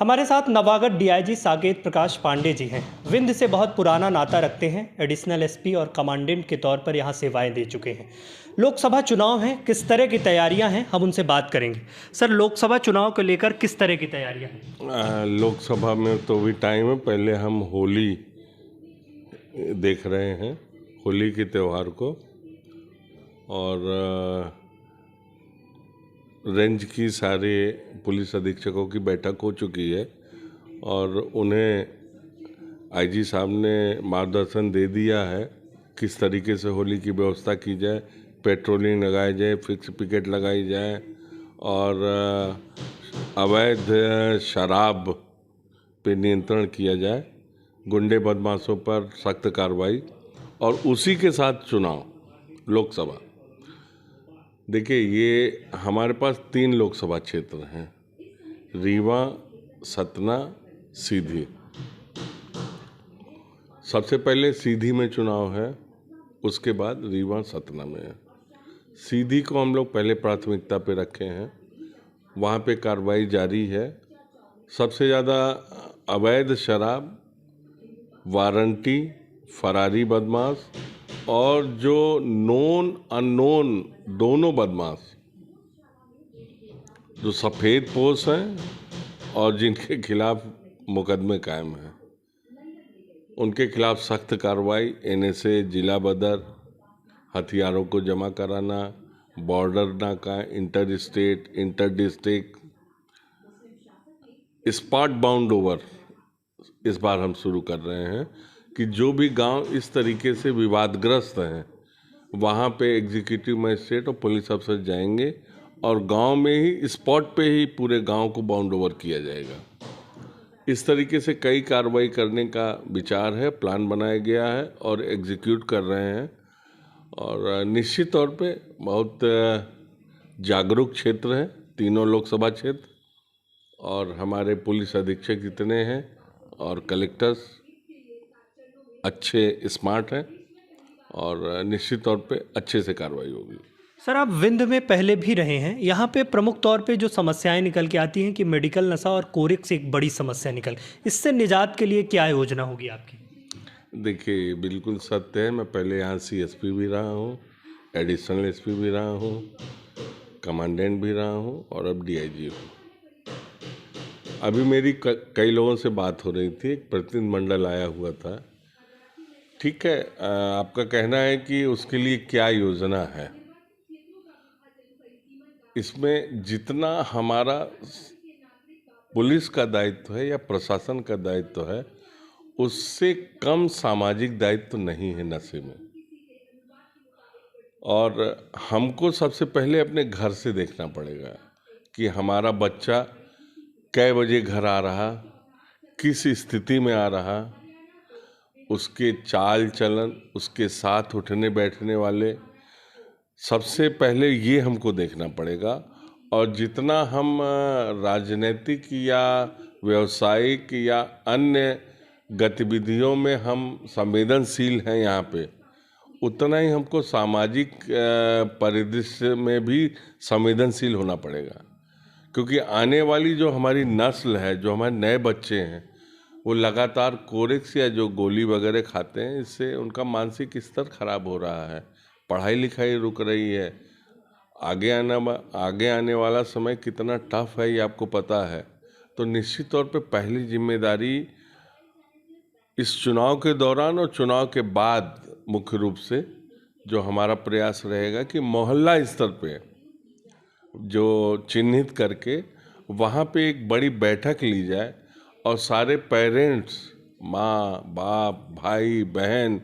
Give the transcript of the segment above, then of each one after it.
हमारे साथ नवागढ़ डीआईजी साकेत प्रकाश पांडे जी हैं। विंध्य से बहुत पुराना नाता रखते हैं। एडिशनल एसपी और कमांडेंट के तौर पर यहां सेवाएं दे चुके हैं। लोकसभा चुनाव हैं, किस तरह की तैयारियां हैं, हम उनसे बात करेंगे। सर, लोकसभा चुनाव को लेकर किस तरह की तैयारियां हैं? लोकसभा में तो भी टाइम है। पहले हम होली देख रहे हैं, होली के त्यौहार को, और रेंज की सारे पुलिस अधीक्षकों की बैठक हो चुकी है और उन्हें आईजी साहब ने मार्गदर्शन दे दिया है किस तरीके से होली की व्यवस्था की जाए। पेट्रोलिंग लगाई जाए, फिक्स पिकेट लगाई जाए और अवैध शराब पे नियंत्रण किया जाए, गुंडे बदमाशों पर सख्त कार्रवाई, और उसी के साथ चुनाव लोकसभा। देखिए, ये हमारे पास 3 लोकसभा क्षेत्र हैं, रीवा, सतना, सीधी। सबसे पहले सीधी में चुनाव है, उसके बाद रीवा, सतना में है। सीधी को हम लोग पहले प्राथमिकता पे रखे हैं, वहाँ पे कार्रवाई जारी है। सबसे ज़्यादा अवैध शराब, वारंटी, फरारी बदमाश और जो नोन अननोन दोनों बदमाश जो सफ़ेद पोश हैं और जिनके खिलाफ मुकदमे कायम हैं, उनके खिलाफ सख्त कार्रवाई। एनएसए, जिला बदर, हथियारों को जमा कराना, बॉर्डर नाका, inter state, inter district, spot bound over इस बार हम शुरू कर रहे हैं कि जो भी गांव इस तरीके से विवादग्रस्त हैं, वहाँ पे एग्जीक्यूटिव मजिस्ट्रेट और पुलिस अफसर जाएंगे और गांव में ही, स्पॉट पे ही पूरे गांव को बाउंड ओवर किया जाएगा। इस तरीके से कई कार्रवाई करने का विचार है, प्लान बनाया गया है और एग्जीक्यूट कर रहे हैं। और निश्चित तौर पे बहुत जागरूक क्षेत्र है तीनों लोकसभा क्षेत्र, और हमारे पुलिस अधीक्षक जितने हैं और कलेक्टर्स अच्छे स्मार्ट हैं और निश्चित तौर पे अच्छे से कार्रवाई होगी। सर, आप विंध्य में पहले भी रहे हैं। यहाँ पे प्रमुख तौर पे जो समस्याएं निकल के आती हैं कि मेडिकल नशा और कोरेक्स एक बड़ी समस्या इससे निजात के लिए क्या योजना होगी आपकी? देखिए, बिल्कुल सत्य है। मैं पहले यहाँ सीएसपी भी रहा हूँ, एडिशनल एसपी भी रहा हूँ, कमांडेंट भी रहा हूँ और अब डीआईजी हूँ। अभी मेरी कई लोगों से बात हो रही थी, एक प्रतिनिधिमंडल आया हुआ था। ठीक है, आपका कहना है कि उसके लिए क्या योजना है। इसमें जितना हमारा पुलिस का दायित्व है या प्रशासन का दायित्व है, उससे कम सामाजिक दायित्व नहीं है नशे में। और हमको सबसे पहले अपने घर से देखना पड़ेगा कि हमारा बच्चा कै बजे घर आ रहा, किस स्थिति में आ रहा, उसके चाल चलन, उसके साथ उठने बैठने वाले, सबसे पहले ये हमको देखना पड़ेगा। और जितना हम राजनीतिक या व्यावसायिक या अन्य गतिविधियों में हम संवेदनशील हैं यहाँ पे, उतना ही हमको सामाजिक परिदृश्य में भी संवेदनशील होना पड़ेगा। क्योंकि आने वाली जो हमारी नस्ल है, जो हमारे नए बच्चे हैं, वो लगातार कोरेक्स या जो गोली वगैरह खाते हैं, इससे उनका मानसिक स्तर खराब हो रहा है, पढ़ाई लिखाई रुक रही है। आगे आने वाला समय कितना टफ है ये आपको पता है। तो निश्चित तौर पे पहली जिम्मेदारी इस चुनाव के दौरान और चुनाव के बाद मुख्य रूप से जो हमारा प्रयास रहेगा कि मोहल्ला स्तर पे जो चिन्हित करके वहाँ पे एक बड़ी बैठक ली जाए और सारे पेरेंट्स, माँ बाप, भाई बहन,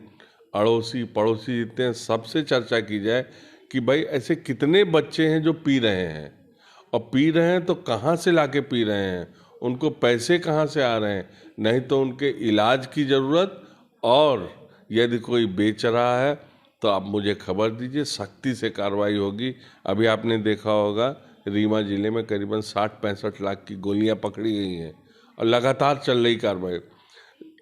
अड़ोसी पड़ोसी जितने हैं, सबसे चर्चा की जाए कि भाई ऐसे कितने बच्चे हैं जो पी रहे हैं, और पी रहे हैं तो कहाँ से लाके पी रहे हैं, उनको पैसे कहाँ से आ रहे हैं, नहीं तो उनके इलाज की ज़रूरत, और यदि कोई बेच रहा है तो आप मुझे खबर दीजिए, सख्ती से कार्रवाई होगी। अभी आपने देखा होगा रीवा जिले में करीबन 60-65 लाख की गोलियां पकड़ी गई हैं और लगातार चल रही कार्रवाई।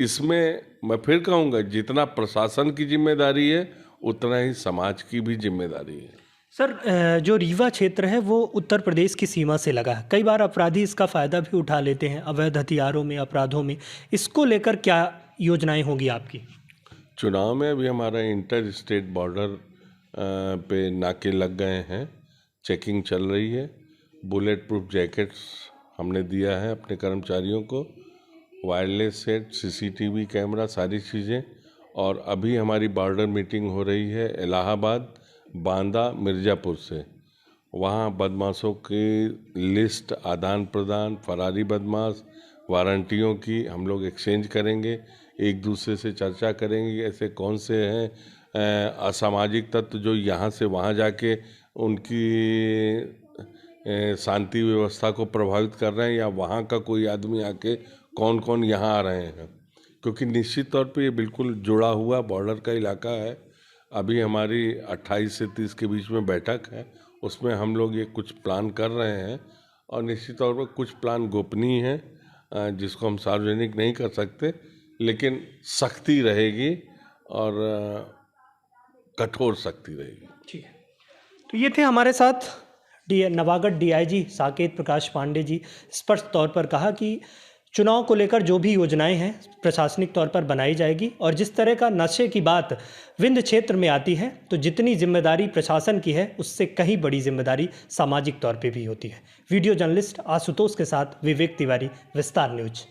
इसमें मैं फिर कहूँगा, जितना प्रशासन की जिम्मेदारी है उतना ही समाज की भी जिम्मेदारी है। सर जो रीवा क्षेत्र है वो उत्तर प्रदेश की सीमा से लगा है। कई बार अपराधी इसका फ़ायदा भी उठा लेते हैं अवैध हथियारों में, अपराधों में। इसको लेकर क्या योजनाएं होंगी आपकी? चुनाव में अभी हमारा इंटर स्टेट बॉर्डर पे नाके लग गए हैं, चेकिंग चल रही है। बुलेट प्रूफ जैकेट्स हमने दिया है अपने कर्मचारियों को, वायरलेस सेट, सीसीटीवी कैमरा, सारी चीज़ें। और अभी हमारी बॉर्डर मीटिंग हो रही है इलाहाबाद, बांदा, मिर्ज़ापुर से। वहाँ बदमाशों की लिस्ट, आदान प्रदान, फरारी बदमाश, वारंटियों की हम लोग एक्सचेंज करेंगे, एक दूसरे से चर्चा करेंगे ऐसे कौन से हैं असामाजिक तत्व जो यहाँ से वहाँ जाके उनकी शांति व्यवस्था को प्रभावित कर रहे हैं, या वहाँ का कोई आदमी आके कौन कौन यहाँ आ रहे हैं। क्योंकि निश्चित तौर पे ये बिल्कुल जुड़ा हुआ बॉर्डर का इलाका है। अभी हमारी 28 से 30 के बीच में बैठक है, उसमें हम लोग ये कुछ प्लान कर रहे हैं। और निश्चित तौर पर कुछ प्लान गोपनीय हैं जिसको हम सार्वजनिक नहीं कर सकते, लेकिन सख्ती रहेगी और कठोर सख्ती रहेगी। ठीक है, तो ये थे हमारे साथ नवागढ़ डीआईजी साकेत प्रकाश पांडे जी। स्पष्ट तौर पर कहा कि चुनाव को लेकर जो भी योजनाएं हैं प्रशासनिक तौर पर बनाई जाएगी, और जिस तरह का नशे की बात विंध्य क्षेत्र में आती है तो जितनी जिम्मेदारी प्रशासन की है उससे कहीं बड़ी जिम्मेदारी सामाजिक तौर पे भी होती है। वीडियो जर्नलिस्ट आशुतोष के साथ विवेक तिवारी, विस्तार न्यूज।